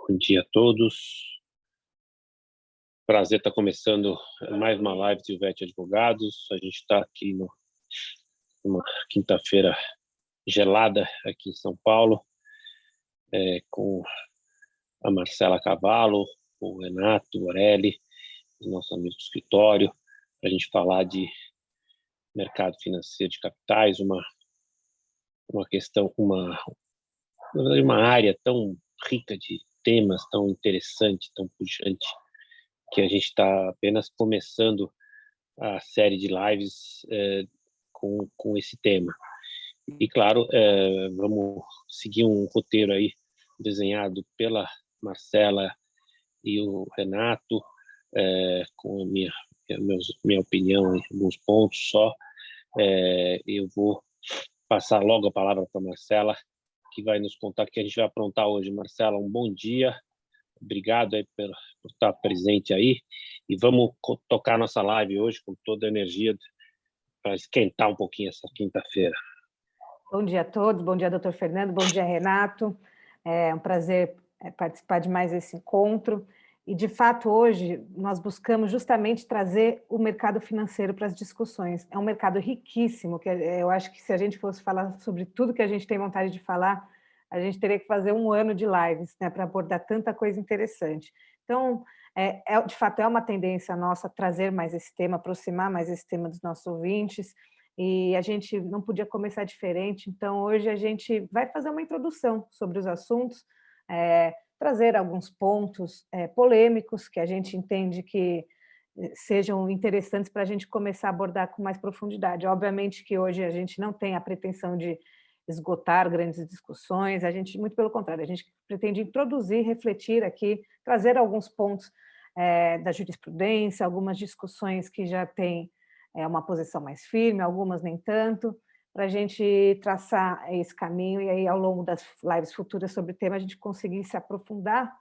Bom dia a todos. Prazer estar começando mais uma live de Uvete Advogados. A gente está aqui numa quinta-feira gelada aqui em São Paulo, com a Marcela Cavallo, o Renato Borelli, o nosso amigo do escritório, para a gente falar de mercado financeiro de capitais, uma questão, uma área tão rica de temas, tão interessante, tão pujante, que a gente está apenas começando a série de lives com esse tema. E, claro, vamos seguir um roteiro aí desenhado pela Marcela e o Renato, com a minha opinião em alguns pontos só. Eu vou passar logo a palavra para a Marcela, que vai nos contar o que a gente vai aprontar hoje. Marcela, um bom dia. Obrigado aí por estar presente aí. E vamos tocar nossa live hoje com toda a energia para esquentar um pouquinho essa quinta-feira. Bom dia a todos, bom dia, doutor Fernando, bom dia, Renato. É um prazer participar de mais esse encontro. E, de fato, hoje nós buscamos justamente trazer o mercado financeiro para as discussões. É um mercado riquíssimo, que eu acho que se a gente fosse falar sobre tudo que a gente tem vontade de falar, a gente teria que fazer um ano de lives, né, para abordar tanta coisa interessante. Então, de fato, é uma tendência nossa trazer mais esse tema, aproximar mais esse tema dos nossos ouvintes, e a gente não podia começar diferente, então hoje a gente vai fazer uma introdução sobre os assuntos, trazer alguns pontos polêmicos que a gente entende que sejam interessantes para a gente começar a abordar com mais profundidade. Obviamente que hoje a gente não tem a pretensão de esgotar grandes discussões, a gente, muito pelo contrário, a gente pretende introduzir, refletir aqui, trazer alguns pontos da jurisprudência, algumas discussões que já têm uma posição mais firme, algumas nem tanto, para a gente traçar esse caminho e aí ao longo das lives futuras sobre o tema a gente conseguir se aprofundar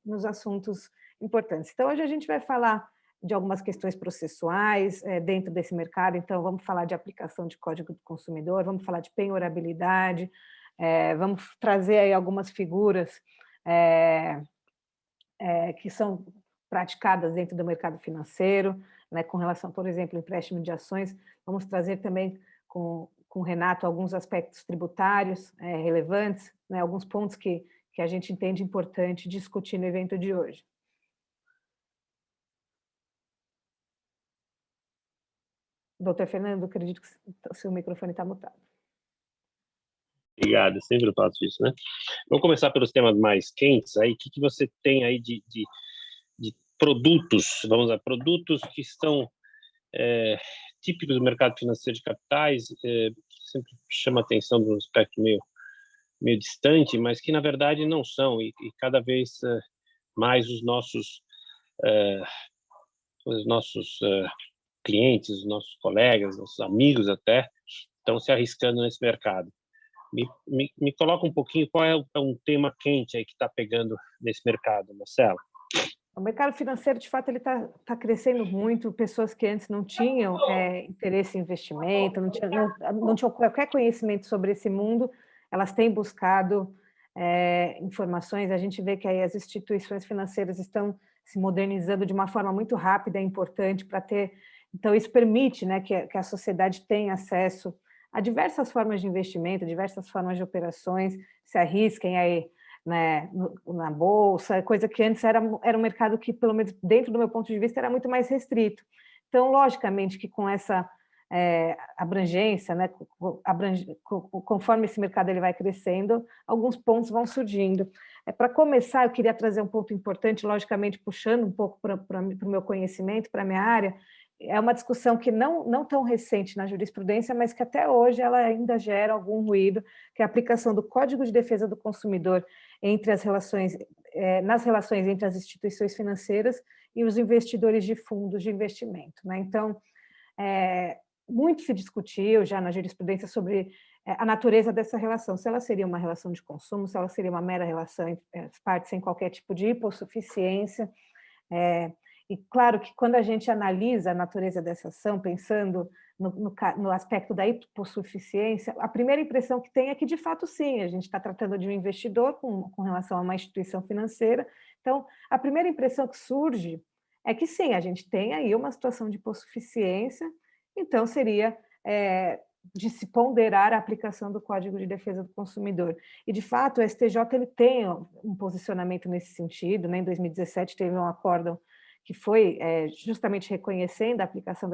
nos assuntos importantes. Então hoje a gente vai falar de algumas questões processuais dentro desse mercado, então vamos falar de aplicação de Código do Consumidor, vamos falar de penhorabilidade, vamos trazer aí algumas figuras que são praticadas dentro do mercado financeiro, né, com relação, por exemplo, ao empréstimo de ações. Vamos trazer também com o Renato alguns aspectos tributários relevantes, né, alguns pontos que a gente entende importante discutir no evento de hoje. Doutor Fernando, acredito que o seu microfone está mutado. Obrigado, sempre eu faço isso, né? Vamos começar pelos temas mais quentes aí. O que você tem aí de produtos, vamos lá, produtos que estão típicos do mercado financeiro de capitais, que sempre chama atenção de um aspecto meio distante, mas que na verdade não são, e cada vez mais os nossos clientes, os nossos colegas, nossos amigos até, estão se arriscando nesse mercado. Me coloca um pouquinho qual é um tema quente aí que está pegando nesse mercado, Marcela. O mercado financeiro, de fato, ele está crescendo muito. Pessoas que antes não tinham interesse em investimento, não tinham qualquer conhecimento sobre esse mundo, elas têm buscado informações. A gente vê que aí as instituições financeiras estão se modernizando de uma forma muito rápida e importante para ter... Então, isso permite, né, que a sociedade tenha acesso a diversas formas de investimento, diversas formas de operações, se arrisquem aí, né, na bolsa, coisa que antes era um mercado que, pelo menos dentro do meu ponto de vista, era muito mais restrito. Então, logicamente que com essa abrangência, né, conforme esse mercado ele vai crescendo, alguns pontos vão surgindo. Para começar, eu queria trazer um ponto importante, logicamente puxando um pouco para o meu conhecimento, para a minha área. É uma discussão que não tão recente na jurisprudência, mas que até hoje ela ainda gera algum ruído, que é a aplicação do Código de Defesa do Consumidor entre as relações, nas relações entre as instituições financeiras e os investidores de fundos de investimento, né? Então, muito se discutiu já na jurisprudência sobre a natureza dessa relação, se ela seria uma relação de consumo, se ela seria uma mera relação entre as partes sem qualquer tipo de hipossuficiência. E claro que quando a gente analisa a natureza dessa ação, pensando no aspecto da hipossuficiência, a primeira impressão que tem é que, de fato, sim, a gente está tratando de um investidor com relação a uma instituição financeira. Então, a primeira impressão que surge é que, sim, a gente tem aí uma situação de hipossuficiência, então seria de se ponderar a aplicação do Código de Defesa do Consumidor. E, de fato, o STJ ele tem um posicionamento nesse sentido, né? Em 2017 teve um acórdão que foi justamente reconhecendo a aplicação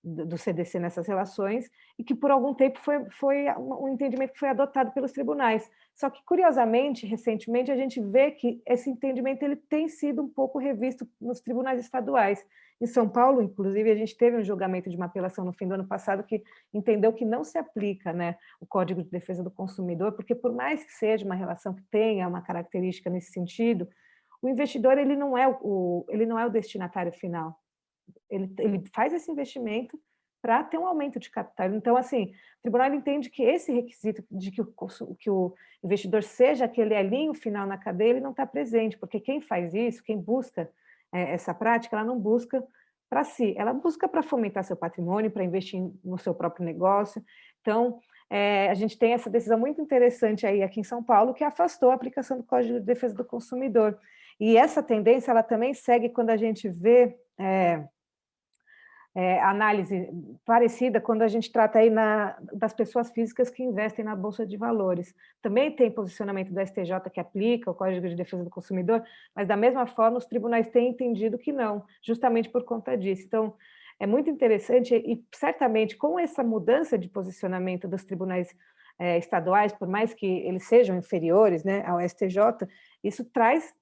do CDC nessas relações, e que por algum tempo foi um entendimento que foi adotado pelos tribunais. Só que, curiosamente, recentemente, a gente vê que esse entendimento ele tem sido um pouco revisto nos tribunais estaduais. Em São Paulo, inclusive, a gente teve um julgamento de uma apelação no fim do ano passado que entendeu que não se aplica, né, o Código de Defesa do Consumidor, porque por mais que seja uma relação que tenha uma característica nesse sentido, o investidor ele não é o destinatário final. Ele faz esse investimento para ter um aumento de capital. Então, assim, o tribunal entende que esse requisito de que o investidor seja aquele elinho final na cadeia, ele não está presente, porque quem faz isso, quem busca essa prática, ela não busca para si, ela busca para fomentar seu patrimônio, para investir no seu próprio negócio. Então, a gente tem essa decisão muito interessante aí aqui em São Paulo, que afastou a aplicação do Código de Defesa do Consumidor. E essa tendência, ela também segue quando a gente vê análise parecida quando a gente trata aí das pessoas físicas que investem na Bolsa de Valores. Também tem posicionamento do STJ que aplica o Código de Defesa do Consumidor, mas da mesma forma os tribunais têm entendido que não, justamente por conta disso. Então, é muito interessante e certamente com essa mudança de posicionamento dos tribunais estaduais, por mais que eles sejam inferiores, né, ao STJ, isso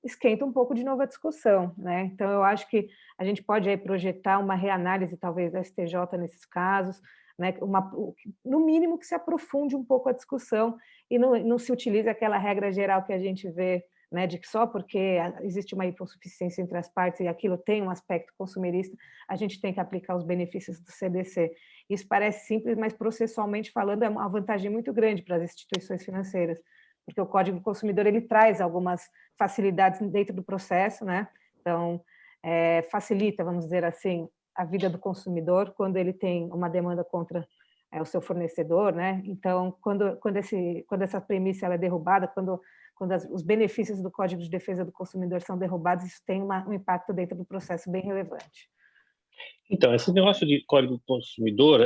esquenta um pouco de novo a discussão, né? Então, eu acho que a gente pode aí projetar uma reanálise, talvez, da STJ nesses casos, né? No mínimo que se aprofunde um pouco a discussão e não se utilize aquela regra geral que a gente vê, né, de que só porque existe uma hipossuficiência entre as partes e aquilo tem um aspecto consumerista, a gente tem que aplicar os benefícios do CDC. Isso parece simples, mas processualmente falando é uma vantagem muito grande para as instituições financeiras, porque o Código do Consumidor ele traz algumas facilidades dentro do processo, né? Então, facilita, vamos dizer assim, a vida do consumidor quando ele tem uma demanda contra o seu fornecedor, né? Então, quando essa premissa ela é derrubada, quando os benefícios do Código de Defesa do Consumidor são derrubados, isso tem um impacto dentro do processo bem relevante. Então, esse negócio de Código do Consumidor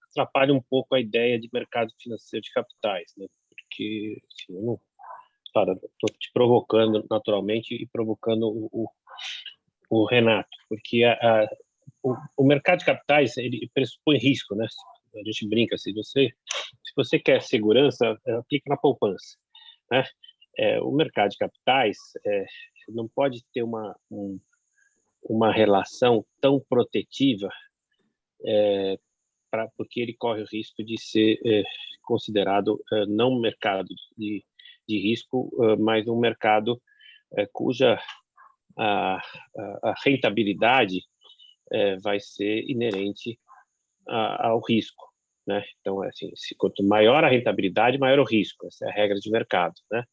atrapalha um pouco a ideia de mercado financeiro de capitais, né? Porque, assim, eu não, claro, estou te provocando naturalmente e provocando o Renato, porque o mercado de capitais ele pressupõe risco, né? A gente brinca, se você quer segurança, aplica na poupança, né? O mercado de capitais não pode ter uma relação tão protetiva, porque ele corre o risco de ser considerado não um mercado de risco, mas um mercado cuja a rentabilidade vai ser inerente ao risco, né? Então, assim, quanto maior a rentabilidade, maior o risco. Essa é a regra de mercado, né?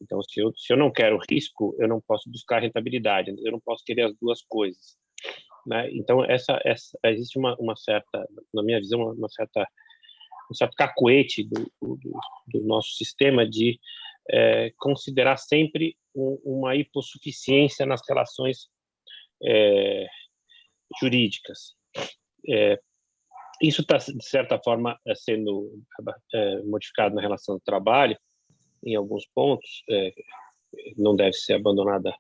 Então, se eu não quero risco, eu não posso buscar rentabilidade. Eu não posso querer as duas coisas, né? Então, existe uma certa, na minha visão, um certo cacuete do nosso sistema de considerar sempre uma hipossuficiência nas relações jurídicas. Isso está, de certa forma, sendo modificado na relação do trabalho, em alguns pontos, não deve ser abandonada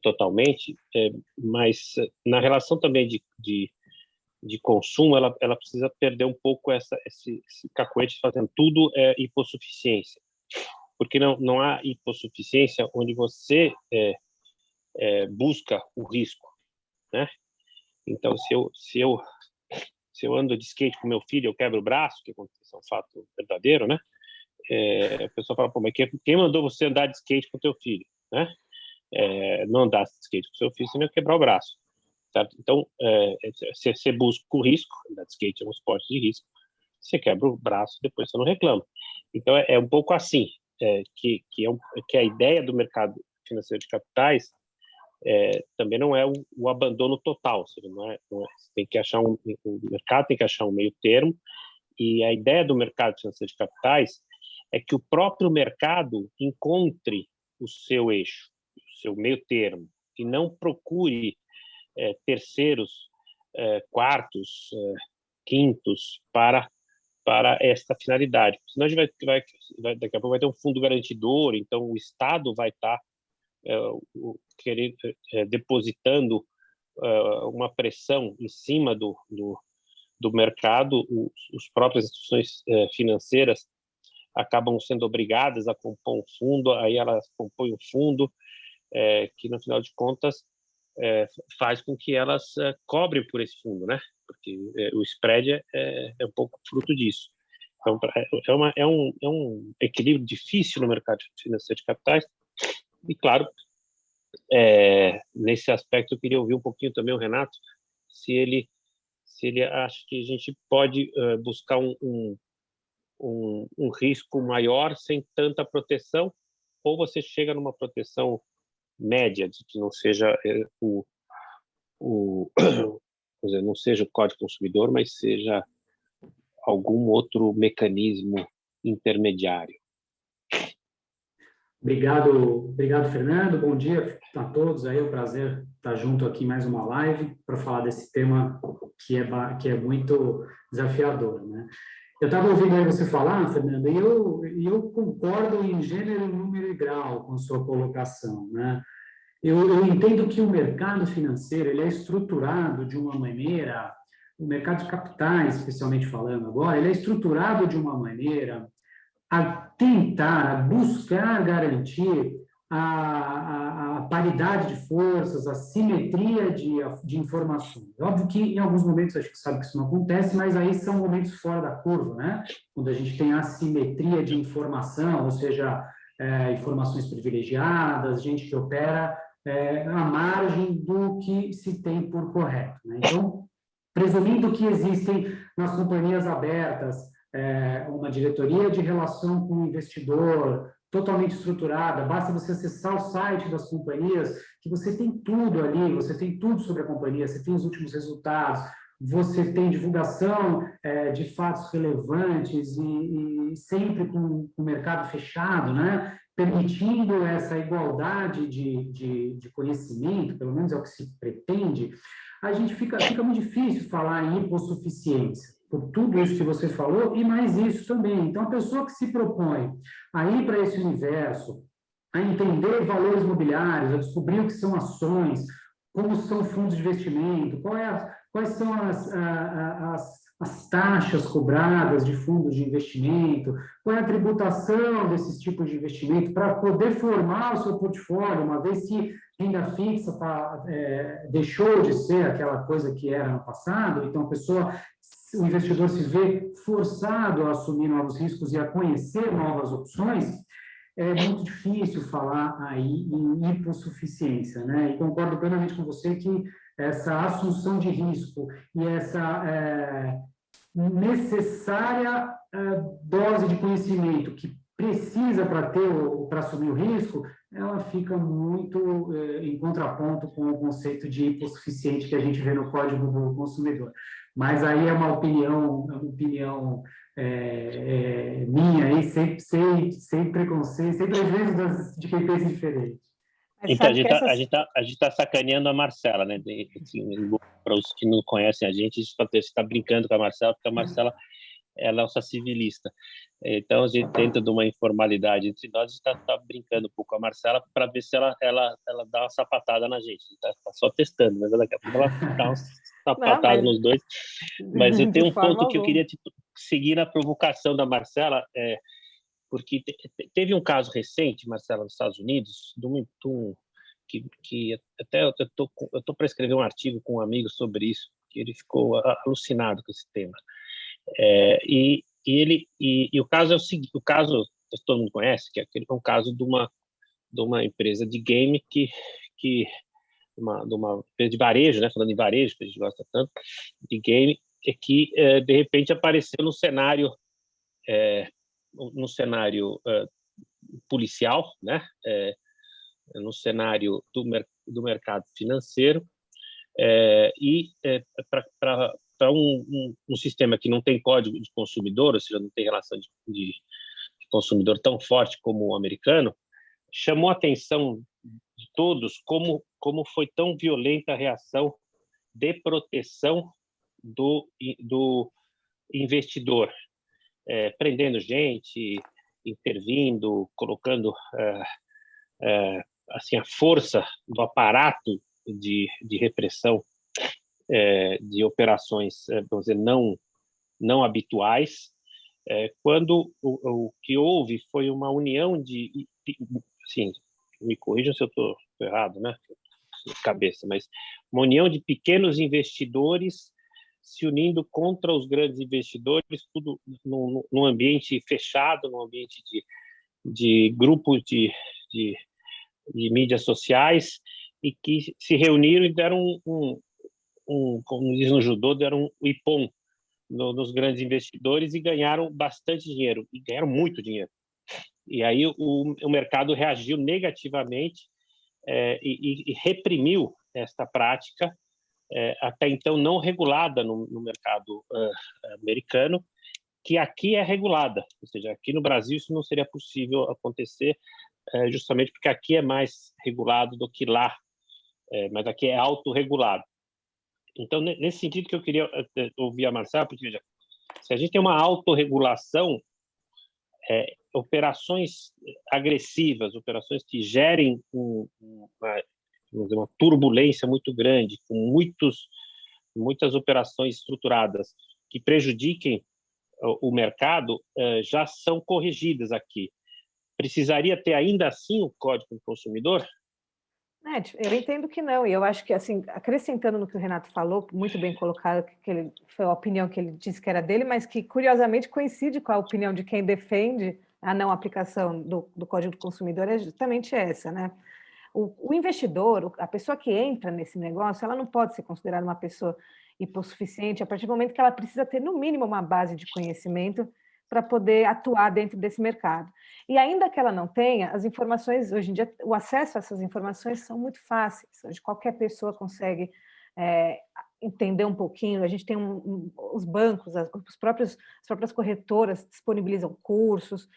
totalmente, mas na relação também de consumo, ela precisa perder um pouco esse cacuete fazendo tudo hipossuficiência, porque não há hipossuficiência onde você busca o risco, né? Então, se eu ando de skate com meu filho, eu quebro o braço, que acontece, é um fato verdadeiro, né? A pessoa fala, pô, mas quem mandou você andar de skate com o teu filho, né? Não andar de skate com o seu filho, senão ia quebrar o braço, certo? Então, você busca o risco, andar de skate é um esporte de risco, você quebra o braço, depois você não reclama. Então, é um pouco assim, que a ideia do mercado financeiro de capitais também não é o abandono total, seja, tem que achar o mercado tem que achar um meio termo, e a ideia do mercado financeiro de capitais é que o próprio mercado encontre o seu eixo, o seu meio termo, e não procure terceiros, quartos, quintos para esta finalidade. Senão a gente daqui a pouco vai ter um fundo garantidor, então o Estado vai estar depositando uma pressão em cima do mercado. Os próprias instituições financeiras acabam sendo obrigadas a compor um fundo, aí elas compõem um fundo que, no final de contas, faz com que elas cobrem por esse fundo, né? Porque o spread é um pouco fruto disso. Então, é um equilíbrio difícil no mercado financeiro de capitais. E, claro, nesse aspecto, eu queria ouvir um pouquinho também o Renato, se ele acha que a gente pode buscar um risco maior sem tanta proteção, ou você chega numa proteção média, de que não seja não seja o Código Consumidor, mas seja algum outro mecanismo intermediário. Obrigado, Fernando. Bom dia a todos. É um prazer estar junto aqui em mais uma live para falar desse tema que é muito desafiador, né? Eu estava ouvindo aí você falar, Fernando, e eu concordo em gênero, número e grau com a sua colocação, né? Eu entendo que o mercado financeiro ele é estruturado de uma maneira, o mercado de capitais, especialmente falando agora, ele é estruturado de uma maneira a tentar, a buscar garantir a paridade de forças, a simetria de informações. Óbvio que em alguns momentos a gente sabe que isso não acontece, mas aí são momentos fora da curva, né? Quando a gente tem assimetria de informação, ou seja, informações privilegiadas, gente que opera à margem do que se tem por correto, né? Então, presumindo que existem nas companhias abertas uma diretoria de relação com o investidor totalmente estruturada, basta você acessar o site das companhias, que você tem tudo ali, você tem tudo sobre a companhia, você tem os últimos resultados, você tem divulgação de fatos relevantes e sempre com o mercado fechado, né? Permitindo essa igualdade de conhecimento, pelo menos é o que se pretende, a gente fica muito difícil falar em hipossuficiência, por tudo isso que você falou, e mais isso também. Então, a pessoa que se propõe a ir para esse universo, a entender valores imobiliários, a descobrir o que são ações, como são fundos de investimento, quais são as taxas cobradas de fundos de investimento, qual é a tributação desses tipos de investimento, para poder formar o seu portfólio, uma vez que renda fixa deixou de ser aquela coisa que era no passado, então o investidor se vê forçado a assumir novos riscos e a conhecer novas opções. É muito difícil falar aí em hipossuficiência, né? E concordo plenamente com você que essa assunção de risco e essa necessária dose de conhecimento que precisa para assumir o risco, ela fica muito em contraponto com o conceito de hipossuficiente que a gente vê no Código do Consumidor. Mas aí é uma opinião minha, aí, sem preconceito, sem prejuízo de quem pensa diferente. Então, a gente tá sacaneando a Marcela, né? Assim, para os que não conhecem a gente está brincando com a Marcela, porque a Marcela é a nossa civilista. Então, a gente, dentro de uma informalidade entre nós, a gente está brincando um pouco com a Marcela para ver se ela dá uma sapatada na gente. A gente está só testando, mas daqui a pouco ela dá uma sapatada nos dois. Mas eu tenho um ponto que eu queria seguir na provocação da Marcela, porque teve um caso recente, Marcela, nos Estados Unidos, que até eu estou para escrever um artigo com um amigo sobre isso, que ele ficou alucinado com esse tema. E o caso é o seguinte: o caso todo mundo conhece, que é um caso de uma empresa de game de uma empresa de varejo, né? Falando em varejo, que a gente gosta tanto de game, que de repente apareceu no cenário policial, né? No cenário do mercado financeiro, para um sistema que não tem código de consumidor, ou seja, não tem relação de consumidor tão forte como o americano, chamou a atenção de todos como foi tão violenta a reação de proteção do investidor, prendendo gente, intervindo, colocando assim a força do aparato de repressão de operações, vamos dizer, não habituais, quando o que houve foi uma união assim, me corrijam se eu estou errado, né? Cabeça, mas uma união de pequenos investidores se unindo contra os grandes investidores, tudo num ambiente fechado, num ambiente de grupos de mídias sociais, e que se reuniram e deram como diz no judô, deram um ipom nos grandes investidores e ganharam bastante dinheiro, e ganharam muito dinheiro. E aí o mercado reagiu negativamente e reprimiu esta prática, até então não regulada no mercado americano, que aqui é regulada. Ou seja, aqui no Brasil isso não seria possível acontecer, justamente porque aqui é mais regulado do que lá, mas aqui é autorregulado. Então, nesse sentido que eu queria ouvir a Marcela, porque veja, se a gente tem uma autorregulação, operações agressivas, operações que gerem uma turbulência muito grande, com muitas operações estruturadas que prejudiquem o mercado, já são corrigidas aqui. Precisaria ter ainda assim o Código do Consumidor? Eu entendo que não, e eu acho que, assim, acrescentando no que o Renato falou, muito bem colocado, que foi a opinião que ele disse que era dele, mas que, curiosamente, coincide com a opinião de quem defende a não aplicação do Código do Consumidor, é justamente essa, né? O investidor, a pessoa que entra nesse negócio, ela não pode ser considerada uma pessoa hipossuficiente a partir do momento que ela precisa ter, no mínimo, uma base de conhecimento para poder atuar dentro desse mercado. E ainda que ela não tenha, as informações, hoje em dia, o acesso a essas informações são muito fáceis, hoje qualquer pessoa consegue entender um pouquinho, a gente tem os bancos, as próprias corretoras disponibilizam cursos,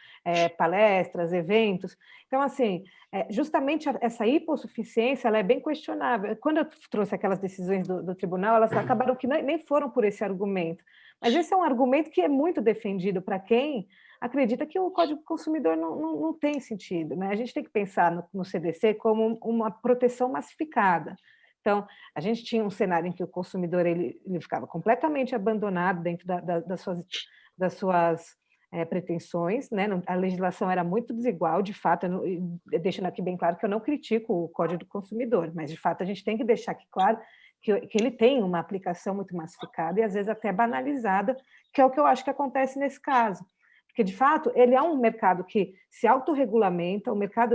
palestras, eventos, então, assim, justamente essa hipossuficiência, ela é bem questionável. Quando eu trouxe aquelas decisões do tribunal, elas acabaram que nem foram por esse argumento, mas esse é um argumento que é muito defendido para quem acredita que o Código do Consumidor não tem sentido, né? A gente tem que pensar no CDC como uma proteção massificada. Então, a gente tinha um cenário em que o consumidor ele ficava completamente abandonado dentro das suas pretensões, né? A legislação era muito desigual, de fato, deixando aqui bem claro que eu não critico o Código do Consumidor, mas, de fato, a gente tem que deixar aqui claro que ele tem uma aplicação muito massificada e, às vezes, até banalizada, que é o que eu acho que acontece nesse caso. Porque, de fato, ele é um mercado que se autorregulamenta, o mercado,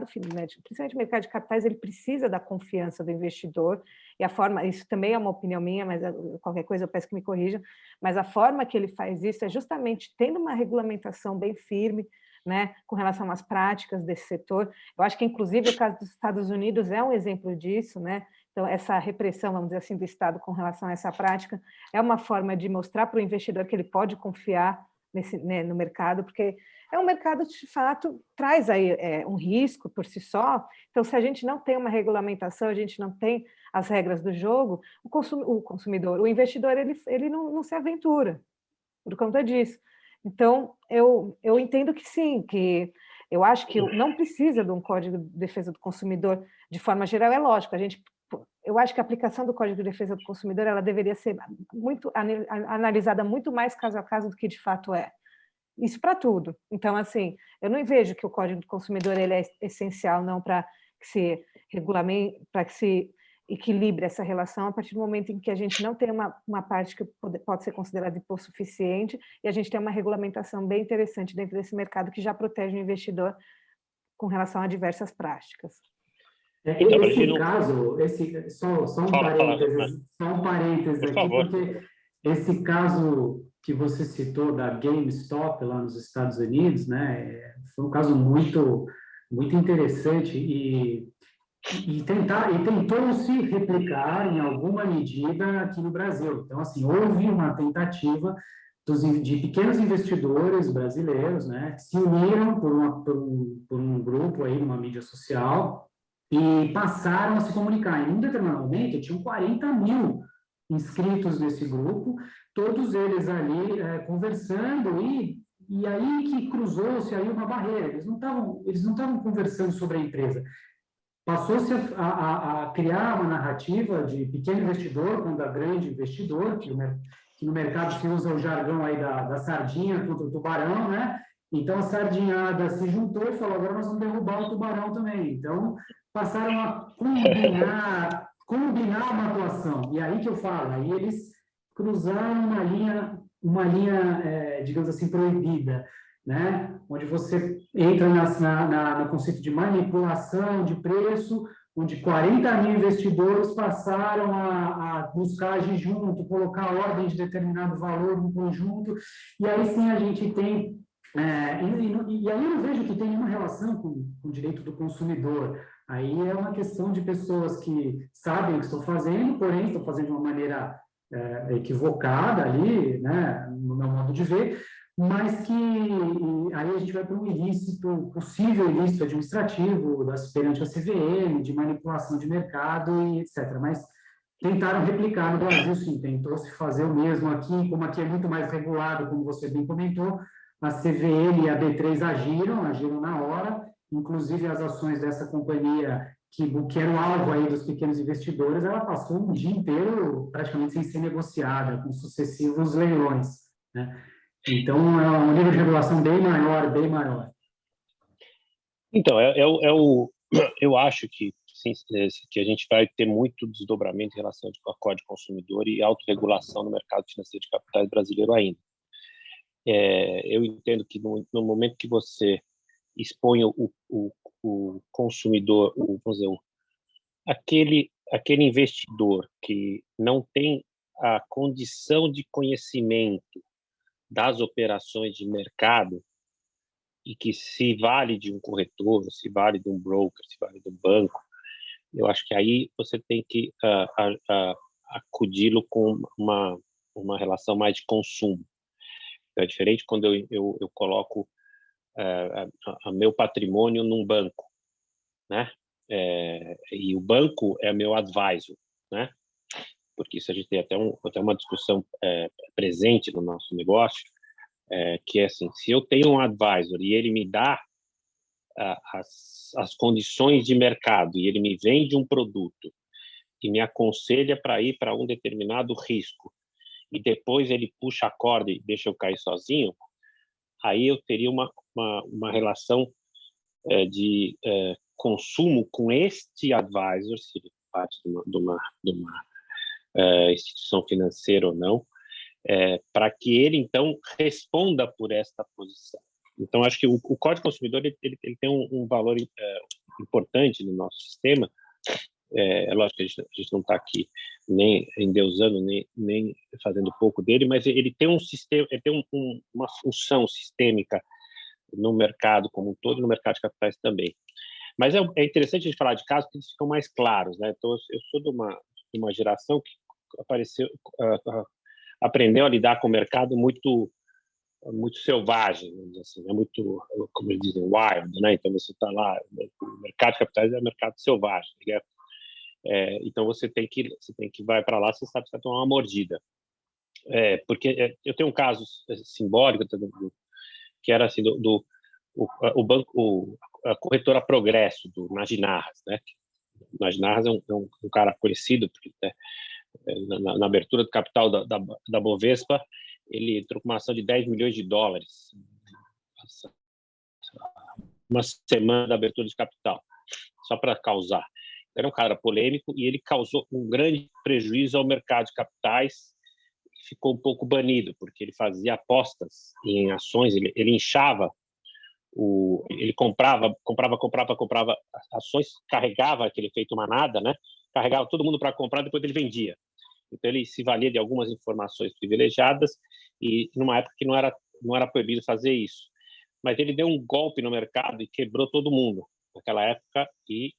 principalmente o mercado de capitais, ele precisa da confiança do investidor, e a forma, isso também é uma opinião minha, mas qualquer coisa eu peço que me corrijam, mas a forma que ele faz isso é justamente tendo uma regulamentação bem firme, né, com relação às práticas desse setor. Eu acho que, inclusive, o caso dos Estados Unidos é um exemplo disso, né? Então, essa repressão, vamos dizer assim, do Estado com relação a essa prática é uma forma de mostrar para o investidor que ele pode confiar no mercado, porque é um mercado que, de fato, traz aí um risco por si só. Então, se a gente não tem uma regulamentação, a gente não tem as regras do jogo, o consumidor, o investidor, ele não se aventura por conta disso. Então, eu entendo que sim, que eu acho que não precisa de um Código de Defesa do Consumidor de forma geral, é lógico, eu acho que a aplicação do Código de Defesa do Consumidor ela deveria ser analisada muito mais caso a caso do que de fato é. Isso para tudo. Então, assim, eu não vejo que o Código do Consumidor ele é essencial não para que se regulamente, para que se equilibre essa relação a partir do momento em que a gente não tem uma parte que pode ser considerada hipossuficiente e a gente tem uma regulamentação bem interessante dentro desse mercado que já protege o investidor com relação a diversas práticas. Esse caso, só um parênteses aqui, porque esse caso que você citou da GameStop lá nos Estados Unidos, né, foi um caso muito, muito interessante e e tentou-se replicar em alguma medida aqui no Brasil. Então, assim, houve uma tentativa de pequenos investidores brasileiros, né, que se uniram por um grupo aí, numa mídia social, e passaram a se comunicar. Em um determinado momento, tinham 40 mil inscritos nesse grupo, todos eles ali conversando, e aí que cruzou-se aí uma barreira. Eles não estavam conversando sobre a empresa. Passou-se a criar uma narrativa de pequeno investidor contra grande investidor, que no mercado se usa o jargão aí da sardinha contra o tubarão, né? Então, a sardinhada se juntou e falou, agora nós vamos derrubar o tubarão também. Então, passaram a combinar uma atuação. E aí que eu falo, aí eles cruzaram uma linha, digamos assim, proibida, né? Onde você entra no conceito de manipulação de preço, onde 40 mil investidores passaram a buscar agir junto, colocar ordem de determinado valor no conjunto, e aí sim a gente tem... e aí eu não vejo que tem nenhuma relação com o direito do consumidor. Aí é uma questão de pessoas que sabem o que estão fazendo, porém estão fazendo de uma maneira equivocada ali, né, no meu modo de ver, mas que aí a gente vai para um ilícito, possível ilícito administrativo, perante a CVM, de manipulação de mercado e etc. Mas tentaram replicar no Brasil, sim, tentou-se fazer o mesmo aqui, como aqui é muito mais regulado, como você bem comentou, a CVM e a B3 agiram na hora, inclusive as ações dessa companhia que era o alvo aí dos pequenos investidores, ela passou um dia inteiro praticamente sem ser negociada, com sucessivos leilões, né? Então, é um nível de regulação bem maior, bem maior. Então, eu acho que, sim, que a gente vai ter muito desdobramento em relação ao Código Consumidor e autorregulação no mercado financeiro de capitais brasileiro ainda. Eu entendo que no momento que você expõe o consumidor, vamos dizer, aquele investidor que não tem a condição de conhecimento das operações de mercado e que se vale de um corretor, se vale de um broker, se vale de um banco, eu acho que aí você tem que acudi-lo com uma relação mais de consumo. É diferente quando eu coloco meu patrimônio num banco, né? E o banco é meu advisor, né? Porque isso a gente tem até uma discussão presente no nosso negócio, que é assim, se eu tenho um advisor e ele me dá as condições de mercado e ele me vende um produto e me aconselha para ir para um determinado risco e depois ele puxa a corda e deixa eu cair sozinho, aí eu teria uma relação de consumo com este advisor, se ele parte de uma instituição financeira ou não, para que ele, então, responda por esta posição. Então, acho que o Código Consumidor ele tem um valor importante no nosso sistema. É lógico que a gente não está aqui nem endeusando, nem fazendo pouco dele, mas ele tem um sistema, ele tem uma função sistêmica no mercado como um todo e no mercado de capitais também. Mas é interessante a gente falar de casos que eles ficam mais claros, né? Então, eu sou de uma geração que aprendeu a lidar com o mercado muito selvagem, vamos dizer assim, é muito, como eles dizem, wild, né? Então você está lá, o mercado de capitais é mercado selvagem, né? Então você tem que vai para lá, você sabe que vai tomar uma mordida, porque eu tenho um caso simbólico que era assim o banco, a corretora Progresso do Naginarras, né? Naginarras é um cara conhecido porque na abertura do capital da Bovespa, ele entrou com uma ação de 10 milhões de dólares. Uma semana da abertura de capital, só para causar. Era um cara polêmico e ele causou um grande prejuízo ao mercado de capitais e ficou um pouco banido, porque ele fazia apostas em ações, ele inchava, ele comprava ações, carregava aquele efeito manada, né? Carregava todo mundo para comprar, depois ele vendia. Então, ele se valia de algumas informações privilegiadas e numa época que não era proibido fazer isso. Mas ele deu um golpe no mercado e quebrou todo mundo naquela época e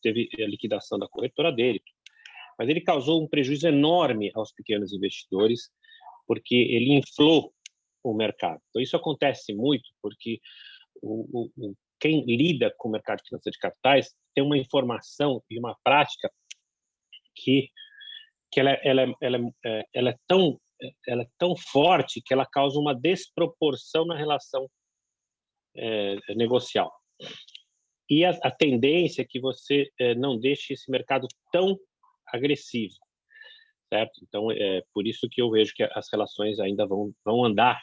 teve a liquidação da corretora dele. Mas ele causou um prejuízo enorme aos pequenos investidores, porque ele inflou o mercado. Então, isso acontece muito porque quem lida com o mercado financeiro de capitais tem uma informação e uma prática que ela é tão forte que ela causa uma desproporção na relação negocial. E a tendência é que você não deixe esse mercado tão agressivo, certo? Então, é por isso que eu vejo que as relações ainda vão andar,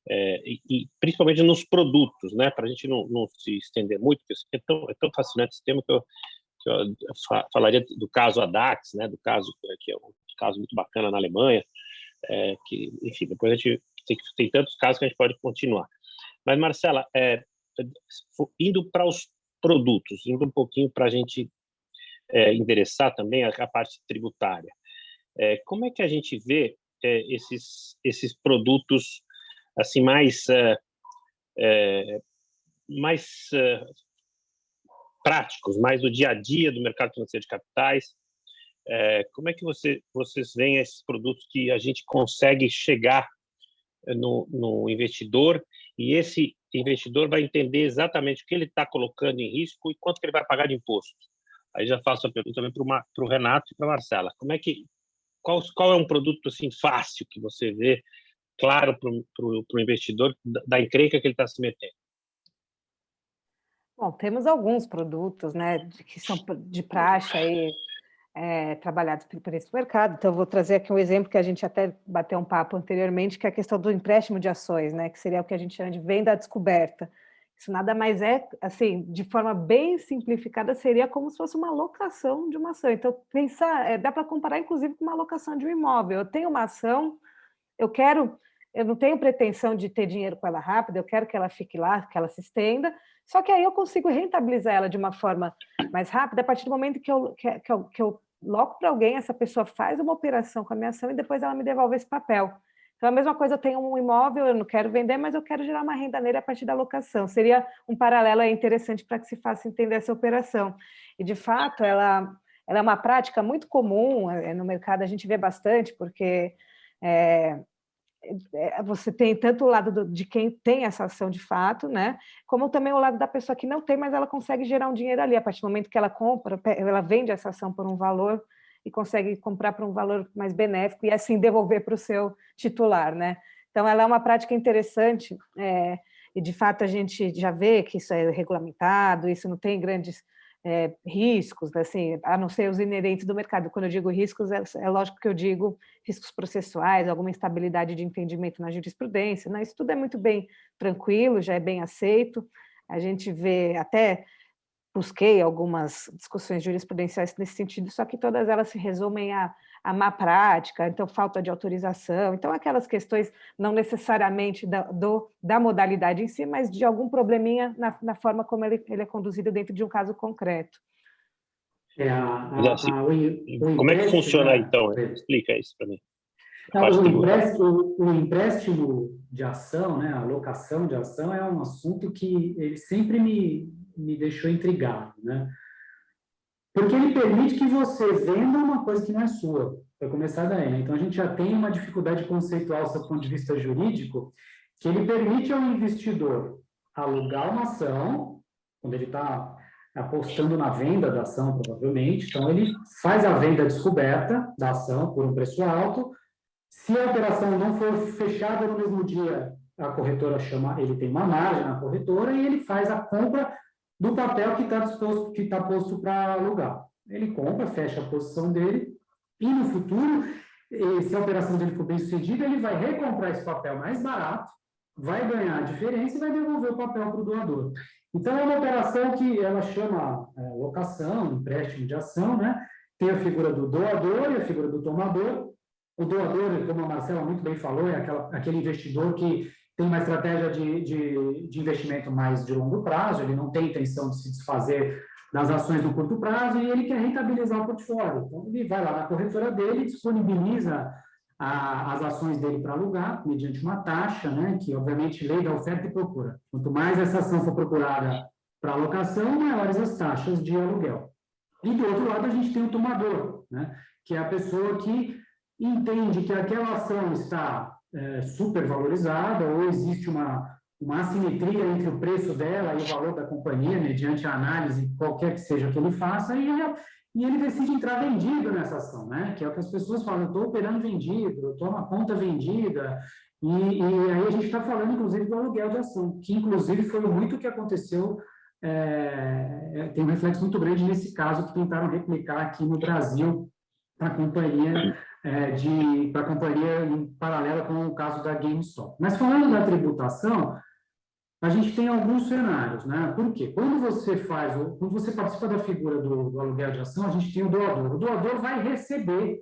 e principalmente nos produtos, né? Para a gente não se estender muito, porque é tão fascinante esse tema que eu falaria do caso ADAX, né? Do caso que é um caso muito bacana na Alemanha, que, enfim, depois a gente tem tantos casos que a gente pode continuar. Mas, Marcela, indo para os produtos, indo um pouquinho para a gente endereçar também a parte tributária. Como é que a gente vê esses produtos assim mais práticos, mais do dia a dia do mercado financeiro de capitais? Como é que vocês veem esses produtos que a gente consegue chegar no investidor, e esse investidor vai entender exatamente o que ele está colocando em risco e quanto que ele vai pagar de imposto? Aí já faço a pergunta também para o Renato e para a Marcela. Qual é um produto assim fácil que você vê, claro, para o investidor, da encrenca que ele está se metendo? Bom, temos alguns produtos, né, que são de praxe aí, trabalhados por esse mercado. Então, eu vou trazer aqui um exemplo que a gente até bateu um papo anteriormente, que é a questão do empréstimo de ações, né, que seria o que a gente chama de venda à descoberta. Isso nada mais é, assim, de forma bem simplificada, seria como se fosse uma locação de uma ação. Então, dá para comparar, inclusive, com uma locação de um imóvel. Eu tenho uma ação, eu não tenho pretensão de ter dinheiro com ela rápido, eu quero que ela fique lá, que ela se estenda, só que aí eu consigo rentabilizar ela de uma forma mais rápida a partir do momento que eu loco para alguém, essa pessoa faz uma operação com a minha ação e depois ela me devolve esse papel. Então, a mesma coisa, eu tenho um imóvel, eu não quero vender, mas eu quero gerar uma renda nele a partir da locação. Seria um paralelo interessante para que se faça entender essa operação. E, de fato, ela é uma prática muito comum no mercado, a gente vê bastante, porque você tem tanto o lado de quem tem essa ação de fato, né, como também o lado da pessoa que não tem, mas ela consegue gerar um dinheiro ali, a partir do momento que ela compra, ela vende essa ação por um valor e consegue comprar por um valor mais benéfico e assim devolver para o seu titular, né? Então, ela é uma prática interessante, e de fato a gente já vê que isso é regulamentado, isso não tem grandes riscos, assim, a não ser os inerentes do mercado. Quando eu digo riscos, é lógico que eu digo riscos processuais, alguma instabilidade de entendimento na jurisprudência, né? Isso tudo é muito bem tranquilo, já é bem aceito. A gente vê, até busquei algumas discussões jurisprudenciais nesse sentido, só que todas elas se resumem a má prática, então falta de autorização, então aquelas questões não necessariamente da modalidade em si, mas de algum probleminha na forma como ele é conduzido dentro de um caso concreto. Como é que funciona, então? Explica isso para mim. O empréstimo de ação, né, a locação de ação, é um assunto que ele sempre me deixou intrigado, né? Porque ele permite que você venda uma coisa que não é sua, para começar daí, né? Então, a gente já tem uma dificuldade conceitual do ponto de vista jurídico, que ele permite ao investidor alugar uma ação, quando ele está apostando na venda da ação, provavelmente. Então, ele faz a venda descoberta da ação por um preço alto. Se a operação não for fechada no mesmo dia, a corretora ele tem uma margem na corretora e ele faz a compra do papel que está posto para alugar. Ele compra, fecha a posição dele e no futuro, se a operação dele for bem sucedida, ele vai recomprar esse papel mais barato, vai ganhar a diferença e vai devolver o papel para o doador. Então, é uma operação que ela chama locação, empréstimo de ação, né? Tem a figura do doador e a figura do tomador. O doador, como a Marcela muito bem falou, é aquele investidor que tem uma estratégia de investimento mais de longo prazo, ele não tem intenção de se desfazer das ações no curto prazo e ele quer rentabilizar o portfólio. Então, ele vai lá na corretora dele, disponibiliza as ações dele para alugar, mediante uma taxa, né, que, obviamente, lei da oferta e procura. Quanto mais essa ação for procurada para alocação, maiores as taxas de aluguel. E, do outro lado, a gente tem o tomador, né? Que é a pessoa que entende que aquela ação está supervalorizada ou existe uma assimetria entre o preço dela e o valor da companhia, mediante a análise qualquer que seja que ele faça, e ele decide entrar vendido nessa ação, né? Que é o que as pessoas falam, eu estou operando vendido, eu estou na conta vendida, e aí a gente está falando, inclusive, do aluguel de ação, que, inclusive, foi muito o que aconteceu, tem um reflexo muito grande nesse caso que tentaram replicar aqui no Brasil para a companhia, para a companhia em paralelo com o caso da GameStop. Mas falando da tributação, a gente tem alguns cenários, né? Por quê? Quando você participa da figura do aluguel de ação, a gente tem o doador. O doador vai receber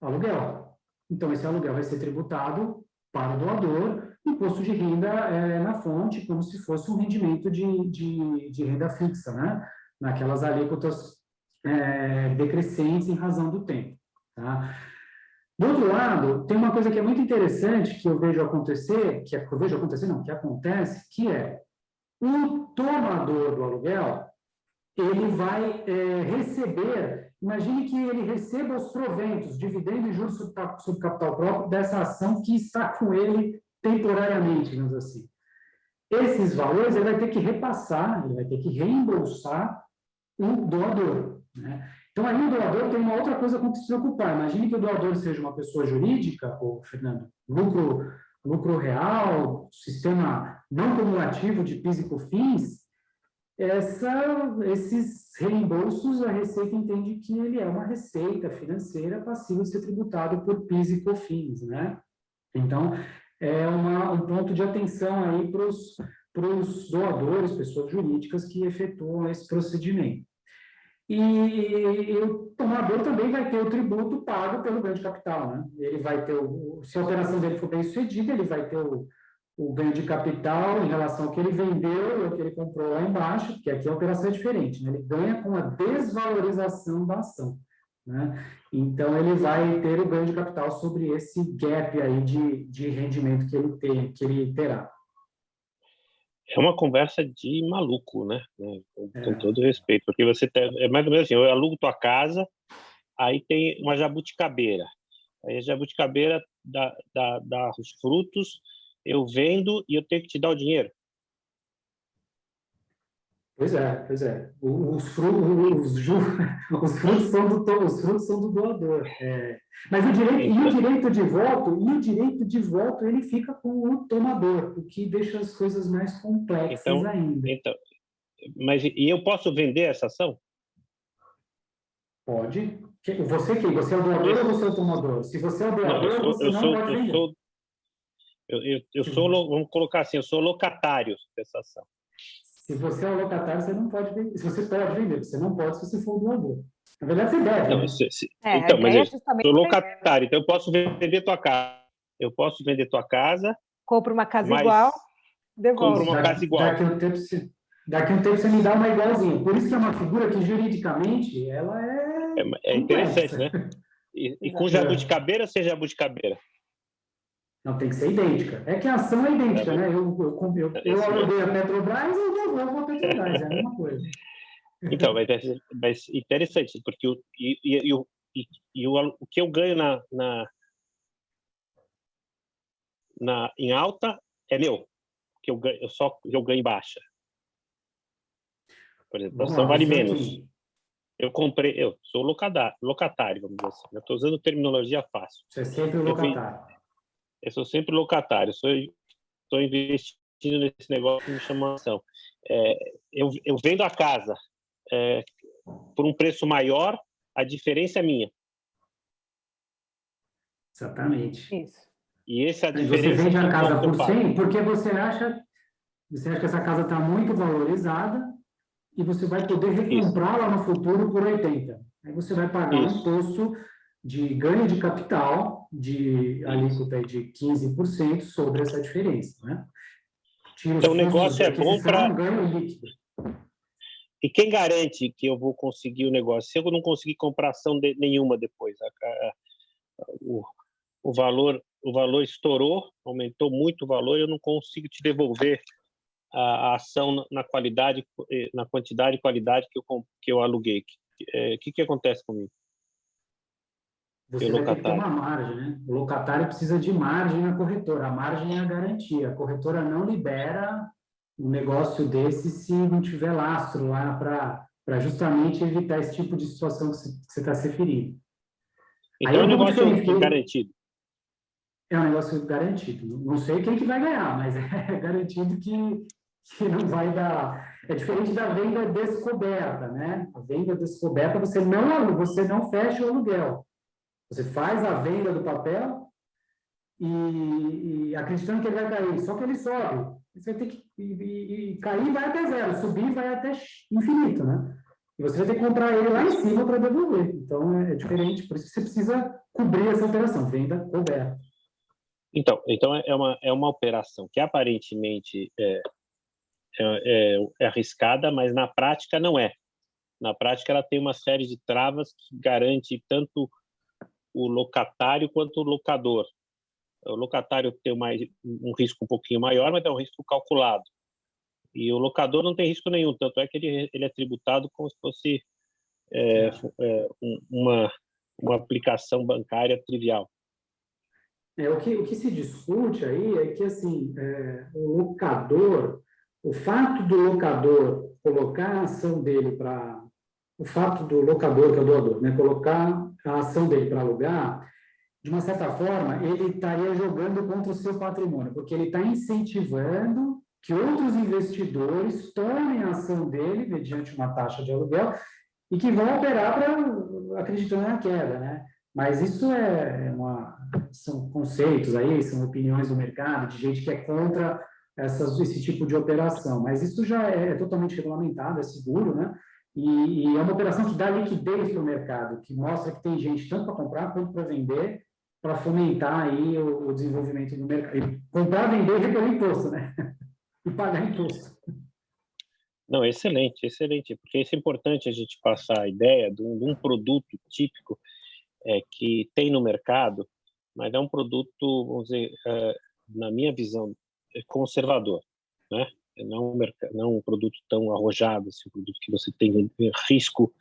aluguel. Então, esse aluguel vai ser tributado para o doador, imposto de renda na fonte, como se fosse um rendimento de renda fixa, né? Naquelas alíquotas decrescentes em razão do tempo. Tá? Do outro lado, tem uma coisa que é muito interessante que eu vejo acontecer, que acontece, que é o tomador do aluguel, ele vai receber, imagine que ele receba os proventos, dividendo e juros sobre capital próprio dessa ação que está com ele temporariamente, digamos assim. Esses valores ele vai ter que repassar, ele vai ter que reembolsar o doador, né? Então, aí o doador tem uma outra coisa com que se preocupar. Imagine que o doador seja uma pessoa jurídica, Fernando, lucro real, sistema não cumulativo de PIS e COFINS, esses reembolsos, a Receita entende que ele é uma receita financeira passível de ser tributado por PIS e COFINS, né? Então, é um ponto de atenção aí para os doadores, pessoas jurídicas que efetuam esse procedimento. E o tomador também vai ter o tributo pago pelo ganho de capital, né? Ele vai ter, se a operação dele for bem sucedida, ele vai ter o ganho de capital em relação ao que ele vendeu ou ao que ele comprou lá embaixo, porque aqui a operação é diferente, né? Ele ganha com a desvalorização da ação, né? Então, ele vai ter o ganho de capital sobre esse gap aí de rendimento que ele terá. É uma conversa de maluco, né? Com todo respeito, porque você é mais ou menos assim, eu alugo tua casa, aí tem uma jabuticabeira. Aí a jabuticabeira dá os frutos, eu vendo e eu tenho que te dar o dinheiro. Pois é. Os frutos são do doador. Mas o direito de voto, ele fica com o tomador, o que deixa as coisas mais complexas ainda. Mas eu posso vender essa ação? Pode. Você quem? Você é o doador ou você é o tomador? Se você é o doador, você não pode vender. Vamos colocar assim, eu sou locatário dessa ação. Se você é o locatário, você não pode vender. Se você pode vender, você não pode se você for o doador. Na verdade, você deve. Não, né? Então, mas eu sou locatário, então eu posso vender tua casa. Eu posso vender tua casa. Compra uma casa igual, devolve. Compra uma casa igual. Daqui a um tempo você me dá uma igualzinha. Por isso que é uma figura que, juridicamente, ela é interessante, né? E com jabuticabeira ou sem jabuticabeira? Não, tem que ser idêntica. É que a ação é idêntica, né? Eu aluguei a Petrobras e eu devolvo a Petrobras, é a mesma coisa. Então, mas interessante, porque o que eu ganho em alta é meu, que eu ganho em baixa. Por exemplo, a ação vale menos. Eu sou locatário, vamos dizer assim. Eu estou usando terminologia fácil. Você é sempre locatário. Eu sou sempre locatário. Estou investindo nesse negócio que me chama a atenção. Eu vendo a casa por um preço maior, a diferença é minha. Exatamente. Isso. E essa diferença você vende a casa por 100 porque você acha que essa casa está muito valorizada e você vai poder recomprá-la no futuro por 80. Aí você vai pagar um imposto de ganho de capital de alíquota de 15% sobre essa diferença, né? Então o negócio é bom para ganho líquido. E quem garante que eu vou conseguir o negócio? Se eu não conseguir comprar ação nenhuma depois, o valor estourou, aumentou muito o valor, eu não consigo te devolver a ação na qualidade, na quantidade e qualidade que eu aluguei. Que acontece comigo? Você vai ter que ter uma margem, né? O locatário precisa de margem na corretora. A margem é a garantia. A corretora não libera um negócio desse se não tiver lastro lá para justamente evitar esse tipo de situação que você está se referindo. Então é um negócio garantido. É um negócio garantido. Não sei quem que vai ganhar, mas é garantido que não vai dar. É diferente da venda descoberta, né? A venda descoberta, você não fecha o aluguel. Você faz a venda do papel e acreditando que ele vai cair. Só que ele sobe. Você vai ter que cair vai até zero, subir vai até infinito, né? E você vai ter que comprar ele lá em cima para devolver. Então, é diferente. Por isso que você precisa cobrir essa operação, venda coberta. Então é uma operação que aparentemente é arriscada, mas na prática não é. Na prática, ela tem uma série de travas que garante tanto o locatário quanto o locador. O locatário tem um risco um pouquinho maior, mas é um risco calculado. E o locador não tem risco nenhum, tanto é que ele é tributado como se fosse uma aplicação bancária trivial. O que se discute aí é que assim, o locador, o fato do locador colocar a ação dele para... O fato do locador, que é o doador, né, colocar a ação dele para alugar, de uma certa forma, ele estaria jogando contra o seu patrimônio, porque ele está incentivando que outros investidores tomem a ação dele mediante uma taxa de aluguel e que vão operar acreditando na queda, né? Mas isso são conceitos aí, são opiniões do mercado, de gente que é contra esse tipo de operação. Mas isso já é totalmente regulamentado, é seguro, né? E é uma operação que dá liquidez para o mercado, que mostra que tem gente tanto para comprar quanto para vender, para fomentar aí o desenvolvimento do mercado. E comprar, vender e recolher imposto, né? E pagar imposto. Não, excelente, excelente, porque isso é importante a gente passar a ideia de um produto típico que tem no mercado, mas é um produto, vamos dizer, na minha visão, conservador, né? Não um produto tão arrojado, assim, um produto que você tem risco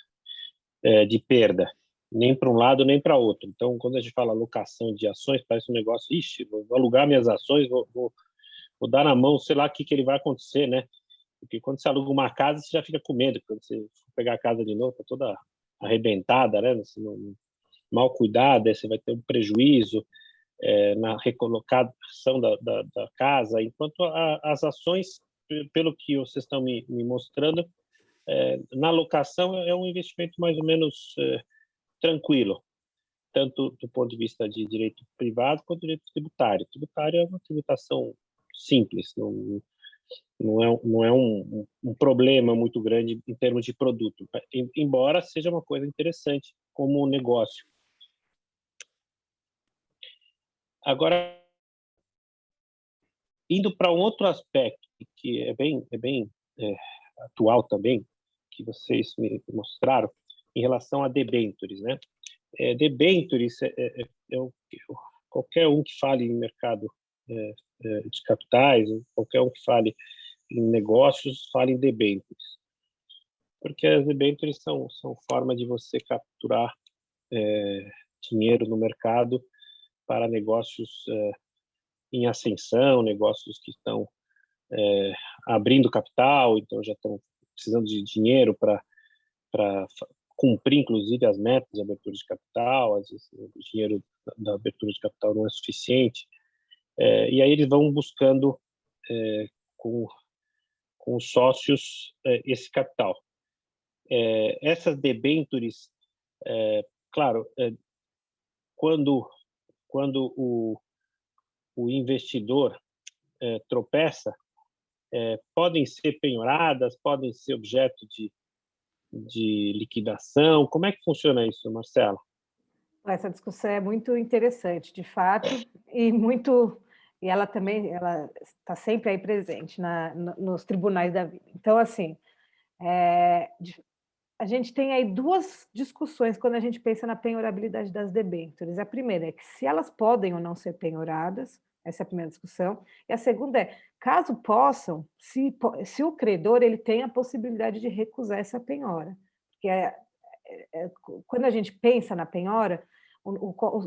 de perda, nem para um lado nem para outro. Então, quando a gente fala alocação de ações, parece um negócio, vou alugar minhas ações, vou dar na mão, sei lá o que ele vai acontecer, né? Porque quando você aluga uma casa, você já fica com medo. Quando você for pegar a casa de novo, está toda arrebentada, né? Mal cuidada, aí você vai ter um prejuízo na recolocação da casa. Enquanto as ações, pelo que vocês estão me mostrando, na locação é um investimento mais ou menos tranquilo, tanto do ponto de vista de direito privado quanto de direito tributário. Tributário é uma tributação simples, não é um problema muito grande em termos de produto, embora seja uma coisa interessante como negócio. Agora, indo para um outro aspecto que é bem atual também, que vocês me mostraram, em relação a debêntures, né? Debêntures qualquer um que fale em mercado de capitais, qualquer um que fale em negócios, fale em debêntures, porque as debêntures são forma de você capturar dinheiro no mercado para negócios em ascensão, negócios que estão abrindo capital, então já estão precisando de dinheiro para cumprir, inclusive, as metas de abertura de capital. Às vezes o dinheiro da abertura de capital não é suficiente, e aí eles vão buscando com os sócios esse capital. Essas debêntures, claro, quando o investidor tropeça, podem ser penhoradas, podem ser objeto de liquidação. Como é que funciona isso, Marcela? Essa discussão é muito interessante, de fato, e ela também está sempre aí presente nos tribunais da vida. Então, assim, a gente tem aí duas discussões quando a gente pensa na penhorabilidade das debêntures. A primeira é que se elas podem ou não ser penhoradas, Essa é a primeira discussão. E a segunda é, caso possam, se o credor ele tem a possibilidade de recusar essa penhora. Porque quando a gente pensa na penhora,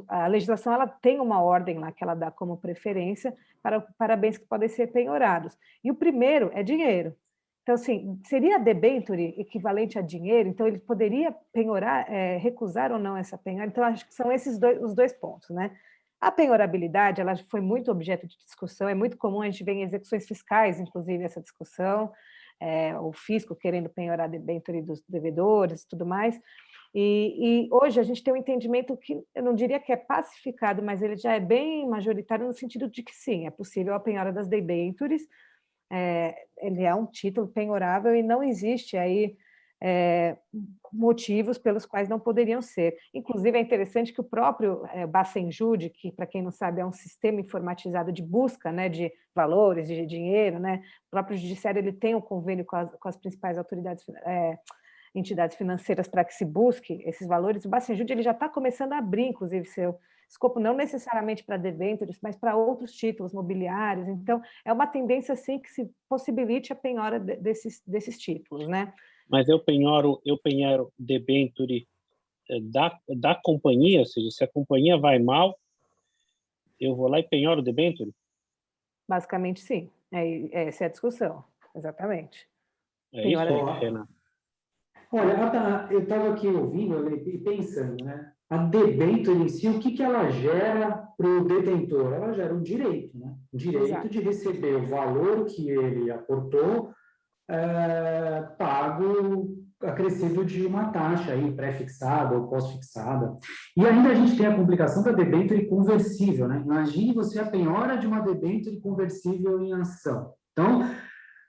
a legislação ela tem uma ordem lá que ela dá como preferência para bens que podem ser penhorados. E o primeiro é dinheiro. Então, assim, seria a debenture equivalente a dinheiro? Então, ele poderia penhorar, recusar ou não essa penhora? Então, acho que são esses os dois pontos, né? A penhorabilidade, ela foi muito objeto de discussão, é muito comum a gente ver em execuções fiscais, inclusive, essa discussão, o fisco querendo penhorar a debenture dos devedores e tudo mais. E hoje a gente tem um entendimento que, eu não diria que é pacificado, mas ele já é bem majoritário no sentido de que sim, é possível a penhora das debentures, ele é um título penhorável e não existe aí motivos pelos quais não poderiam ser. Inclusive, é interessante que o próprio Bacenjude, que, para quem não sabe, é um sistema informatizado de busca, né, de valores, de dinheiro, né, o próprio judiciário ele tem um convênio com as principais autoridades, entidades financeiras para que se busque esses valores. O Bacenjude ele já está começando a abrir, inclusive, seu escopo não necessariamente para debêntures, mas para outros títulos mobiliários. Então, é uma tendência, sim, que se possibilite a penhora desses títulos, né? Mas eu penhoro debenture da companhia, ou seja, se a companhia vai mal, eu vou lá e penhoro o debenture? Basicamente, sim. Essa é a discussão, exatamente. É isso, Renato? Olha, eu estava aqui ouvindo e pensando, né? A debênture em si, o que ela gera para o detentor? Ela gera um direito, né? Um direito Exato. de receber o valor que ele aportou pago acrescido de uma taxa aí pré-fixada ou pós-fixada. E ainda a gente tem a complicação da debênture conversível, né? Imagine você a penhora de uma debênture conversível em ação. Então,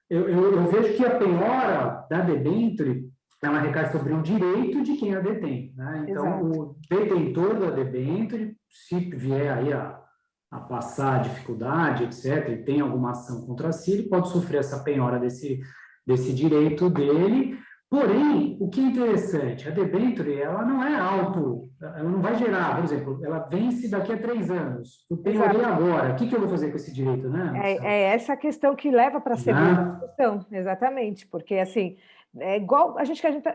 eu vejo que a penhora da debênture ela recai sobre um direito de quem a detém, né? Então, Exato. o detentor da debênture, se vier aí a passar dificuldade, etc., e tem alguma ação contra si, ele pode sofrer essa penhora desse direito dele. Porém, o que é interessante, a debênture, ela não é ela não vai gerar, por exemplo, ela vence daqui a 3 anos. Eu penhorei agora, o que eu vou fazer com esse direito, né? É essa a questão que leva para a segunda discussão, exatamente, porque, assim, é igual, a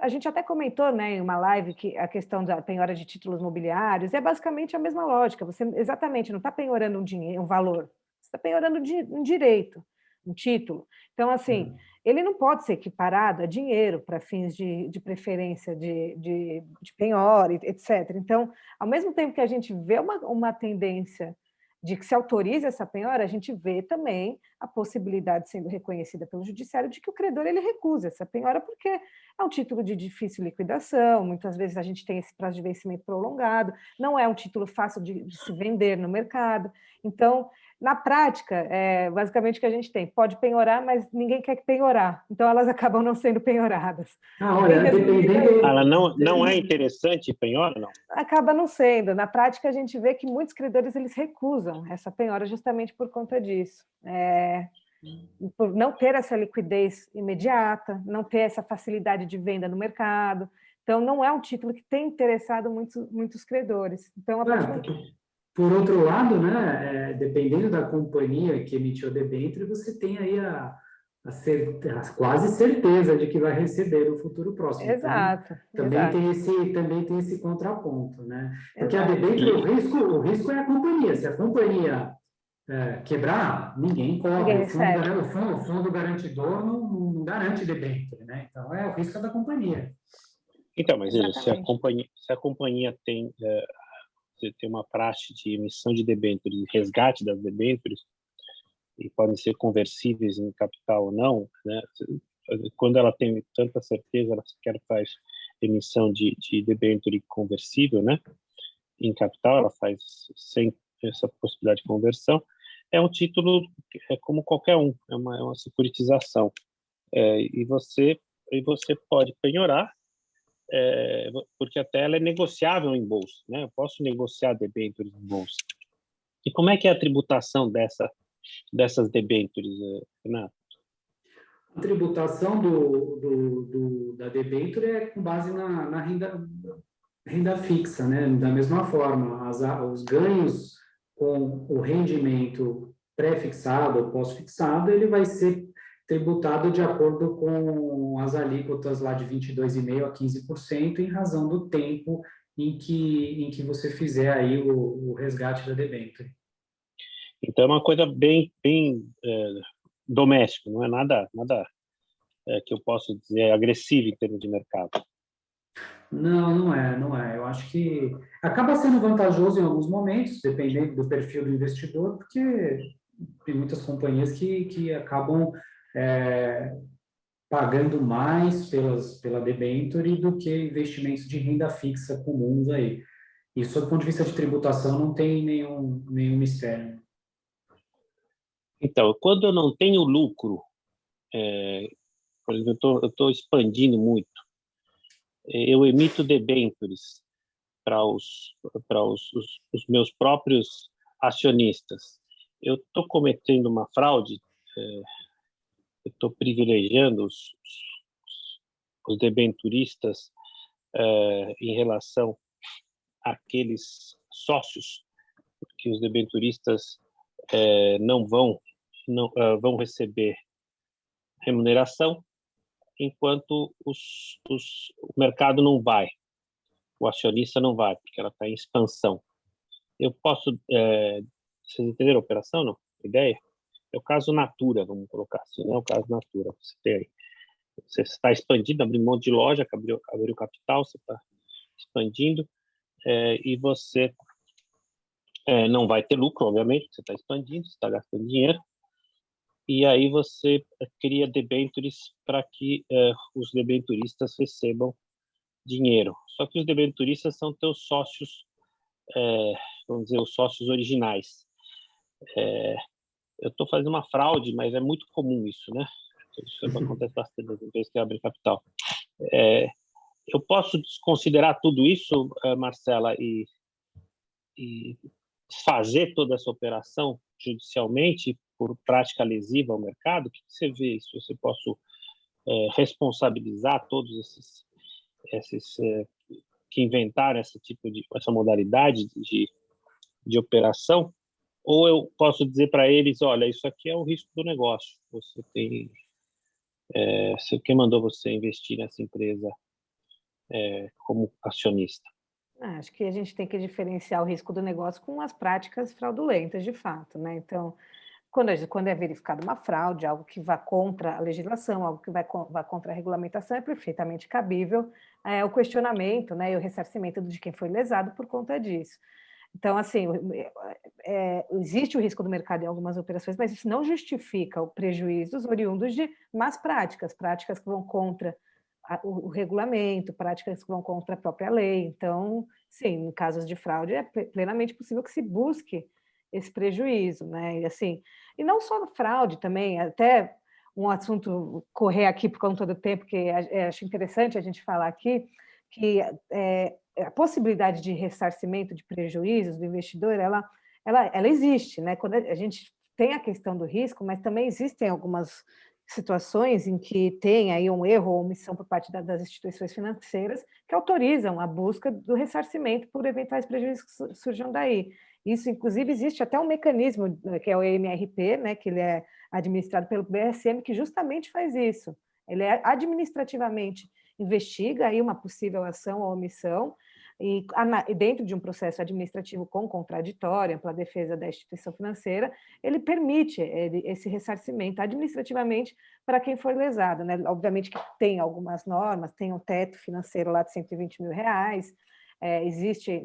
gente até comentou, né, em uma live, que a questão da penhora de títulos mobiliários é basicamente a mesma lógica, você exatamente não está penhorando um valor, você está penhorando um direito, um título. Então, assim, ele não pode ser equiparado a dinheiro para fins de preferência de penhora, etc. Então, ao mesmo tempo que a gente vê uma tendência de que se autorize essa penhora, a gente vê também a possibilidade sendo reconhecida pelo judiciário de que o credor ele recusa essa penhora porque é um título de difícil liquidação, muitas vezes a gente tem esse prazo de vencimento prolongado, não é um título fácil de se vender no mercado. Então, na prática, basicamente o que a gente tem, pode penhorar, mas ninguém quer que penhorar, então elas acabam não sendo penhoradas. Olha, dependendo... Ela não é interessante penhora, não? Acaba não sendo. Na prática, a gente vê que muitos credores eles recusam essa penhora justamente por conta disso. Por não ter essa liquidez imediata, não ter essa facilidade de venda no mercado. Então, não é um título que tem interessado muitos credores. Então, por outro lado, né, dependendo da companhia que emitiu a debênture, você tem aí a quase certeza de que vai receber no futuro próximo. Exato. Também exato. tem esse contraponto, né? Porque Exato. a debênture, o risco é a companhia. Se a companhia quebrar, ninguém corre. O fundo garantidor não garante debênture, né? Então, o risco da companhia. Então, mas veja, se a companhia tem uma praxe de emissão de debêntures, resgate das debêntures, e podem ser conversíveis em capital ou não, né? Quando ela tem tanta certeza, ela sequer faz emissão de debênture conversível, né? Em capital, ela faz sem essa possibilidade de conversão. É um título como qualquer um, é uma securitização. E você pode penhorar, porque até ela é negociável em bolsa, né? Eu posso negociar debêntures em bolsa. E como é que é a tributação dessas debêntures, Renato? A tributação da debênture é com base na renda fixa, né? Da mesma forma, os ganhos com o rendimento pré-fixado ou pós-fixado, ele vai ser tributado de acordo com as alíquotas lá de 22,5% a 15%, em razão do tempo em que você fizer aí o resgate da debênture. Então, é uma coisa bem doméstica, não é nada que eu posso dizer agressivo em termos de mercado. Não é. Eu acho que acaba sendo vantajoso em alguns momentos, dependendo do perfil do investidor, porque tem muitas companhias que acabam pagando mais pela debênture do que investimentos de renda fixa comuns aí. Isso, do ponto de vista de tributação, não tem nenhum mistério. Então, quando eu não tenho lucro, por exemplo, eu estou expandindo muito, eu emito debêntures para os meus próprios acionistas. Eu estou cometendo uma fraude, eu estou privilegiando os debenturistas em relação àqueles sócios, que os debenturistas não vão receber remuneração, enquanto o mercado não vai, o acionista não vai, porque ela está em expansão. Eu posso... vocês entenderam a operação, não? A ideia? É o caso Natura, vamos colocar assim, né? O caso Natura. Você tem aí. Você está expandindo, abriu um monte de loja, abriu capital, você está expandindo, e você não vai ter lucro, obviamente, você está expandindo, você está gastando dinheiro, e aí você cria debêntures para que os debenturistas recebam dinheiro. Só que os debenturistas são teus sócios, vamos dizer, os sócios originais. Eu estou fazendo uma fraude, mas é muito comum isso, né? Isso acontece bastante das empresas que abrem capital. Eu posso desconsiderar tudo isso, Marcela, e fazer toda essa operação judicialmente por prática lesiva ao mercado? O que você vê isso? Você posso responsabilizar todos esses que inventaram essa modalidade de operação? Ou eu posso dizer para eles, olha, isso aqui é o risco do negócio. Quem mandou você investir nessa empresa como acionista? Acho que a gente tem que diferenciar o risco do negócio com as práticas fraudulentas, de fato, né? Então, quando é verificada uma fraude, algo que vá contra a legislação, algo que vá contra a regulamentação, é perfeitamente cabível o questionamento, né, e o ressarcimento de quem foi lesado por conta disso. Então, assim, existe o risco do mercado em algumas operações, mas isso não justifica o prejuízos oriundos de más práticas que vão contra o regulamento, práticas que vão contra a própria lei. Então, sim, em casos de fraude, é plenamente possível que se busque esse prejuízo, né? E não só fraude também, até um assunto correr aqui por conta do tempo, que acho interessante a gente falar aqui, que a possibilidade de ressarcimento de prejuízos do investidor, ela existe, né? Quando a gente tem a questão do risco, mas também existem algumas situações em que tem aí um erro ou omissão por parte das instituições financeiras que autorizam a busca do ressarcimento por eventuais prejuízos que surjam daí. Isso, inclusive, existe até um mecanismo, que é o EMRP, né, que ele é administrado pelo BSM, que justamente faz isso. Ele administrativamente investiga aí uma possível ação ou omissão, e dentro de um processo administrativo com contraditório, pela defesa da instituição financeira, ele permite esse ressarcimento administrativamente para quem for lesado, né? Obviamente que tem algumas normas, tem um teto financeiro lá de R$120 mil,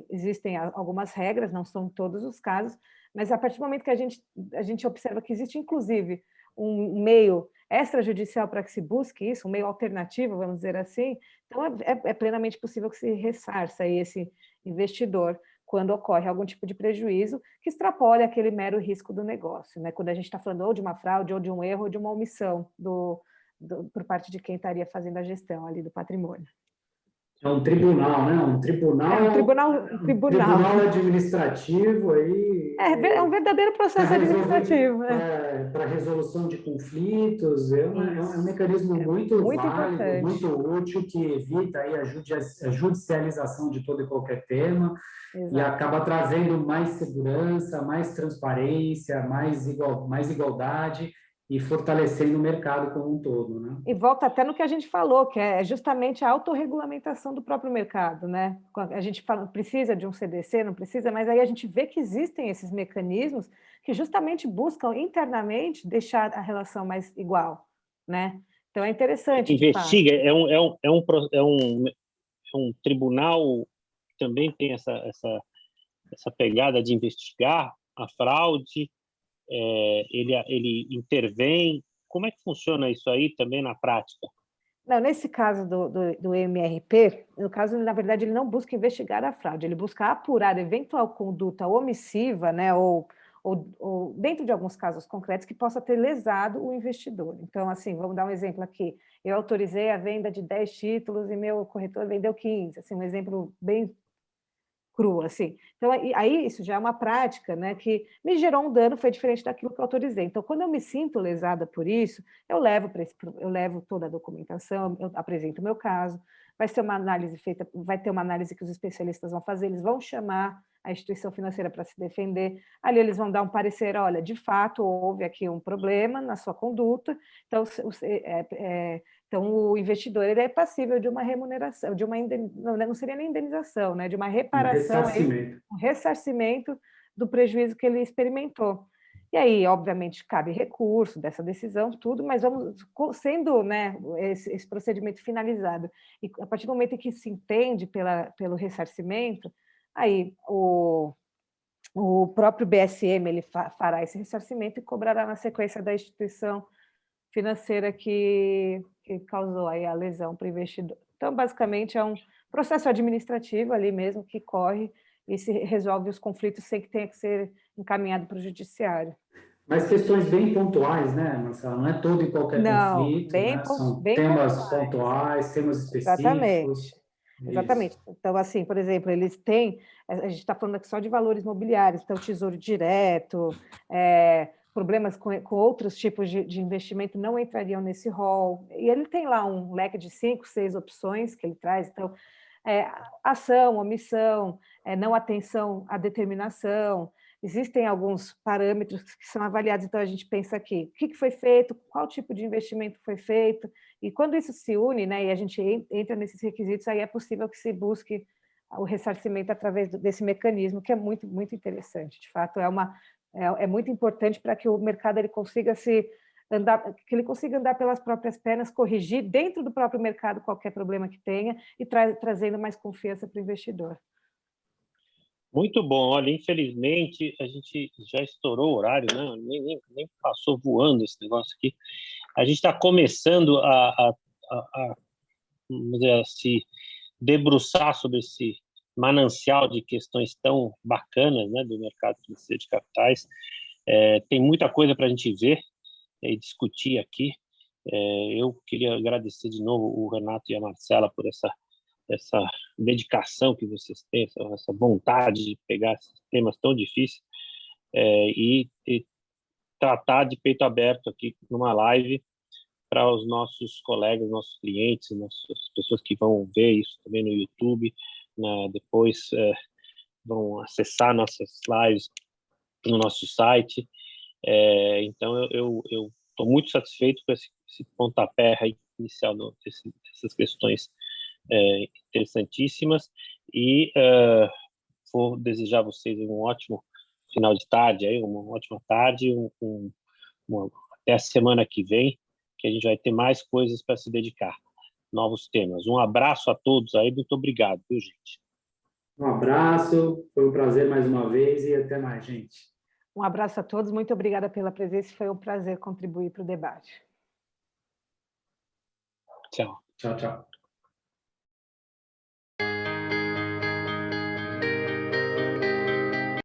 existem algumas regras, não são todos os casos, mas a partir do momento que a gente observa que existe, inclusive, um meio extrajudicial para que se busque isso, um meio alternativo, vamos dizer assim, então é plenamente possível que se ressarça aí esse investidor quando ocorre algum tipo de prejuízo que extrapole aquele mero risco do negócio, né? Quando a gente está falando ou de uma fraude, ou de um erro, ou de uma omissão por parte de quem estaria fazendo a gestão ali do patrimônio. É um tribunal, né? Um tribunal administrativo aí. É um verdadeiro processo administrativo. Para resolução de conflitos, é um mecanismo muito válido, importante. muito útil, que evita aí a judicialização de todo e qualquer tema. Exato. E acaba trazendo mais segurança, mais transparência, mais igualdade e fortalecendo o mercado como um todo, né? E volta até no que a gente falou, que é justamente a autorregulamentação do próprio mercado, né? A gente fala, precisa de um CDC, não precisa, mas aí a gente vê que existem esses mecanismos que justamente buscam internamente deixar a relação mais igual, né? Então é interessante. Investiga, é um tribunal que também tem essa pegada de investigar a fraude, ele intervém. Como é que funciona isso aí também na prática? Não, nesse caso do MRP, no caso, na verdade, ele não busca investigar a fraude, ele busca apurar eventual conduta omissiva, né, ou dentro de alguns casos concretos, que possa ter lesado o investidor. Então, assim, vamos dar um exemplo aqui. Eu autorizei a venda de 10 títulos e meu corretor vendeu 15. Assim, um exemplo bem cru, assim. Então, aí isso já é uma prática, né, que me gerou um dano, foi diferente daquilo que eu autorizei. Então, quando eu me sinto lesada por isso, eu levo toda a documentação, eu apresento o meu caso, vai ter uma análise que os especialistas vão fazer, eles vão chamar a instituição financeira para se defender, ali eles vão dar um parecer, olha, de fato, houve aqui um problema na sua conduta, então o investidor ele é passível de uma remuneração, não seria nem indenização, né, de uma reparação, um ressarcimento do prejuízo que ele experimentou. E aí, obviamente, cabe recurso dessa decisão, tudo, mas vamos sendo, né, esse procedimento finalizado. E a partir do momento em que se entende pelo ressarcimento, aí o próprio BSM ele fará esse ressarcimento e cobrará na sequência da instituição financeira que causou aí a lesão para o investidor. Então, basicamente, é um processo administrativo ali mesmo que corre e se resolve os conflitos sem que tenha que ser encaminhado para o judiciário. Mas questões bem pontuais, né, Marcela? Não é todo e qualquer conflito, né? São temas pontuais, temas específicos. Exatamente. Então, assim, por exemplo, eles têm, a gente está falando aqui só de valores mobiliários, então tesouro direto, problemas com outros tipos de investimento não entrariam nesse rol. E ele tem lá um leque de 5, 6 opções que ele traz, então, ação, omissão, não atenção à determinação. Existem alguns parâmetros que são avaliados, então a gente pensa aqui, o que foi feito, qual tipo de investimento foi feito, e quando isso se une, né, e a gente entra nesses requisitos, aí é possível que se busque o ressarcimento através desse mecanismo, que é muito, muito interessante. De fato, é muito importante para que o mercado ele consiga andar pelas próprias pernas, corrigir dentro do próprio mercado qualquer problema que tenha e trazendo mais confiança para o investidor. Muito bom. Olha, infelizmente, a gente já estourou o horário, né? Nem passou voando esse negócio aqui. A gente está começando a vamos dizer, se debruçar sobre esse manancial de questões tão bacanas, né, do mercado financeiro de capitais. Tem muita coisa para a gente ver e discutir aqui. Eu queria agradecer de novo o Renato e a Marcela por essa dedicação que vocês têm, essa vontade de pegar esses temas tão difíceis e tratar de peito aberto aqui numa live para os nossos colegas, nossos clientes, as pessoas que vão ver isso também no YouTube, né, depois vão acessar nossas lives no nosso site. Então, eu estou muito satisfeito com esse pontapé inicial dessas questões interessantíssimas e vou desejar a vocês um ótimo final de tarde, aí, uma ótima tarde, até a semana que vem, que a gente vai ter mais coisas para se dedicar, novos temas. Um abraço a todos aí, muito obrigado, viu, gente? Um abraço, foi um prazer mais uma vez e até mais, gente. Um abraço a todos, muito obrigada pela presença, foi um prazer contribuir para o debate. Tchau. Tchau, tchau.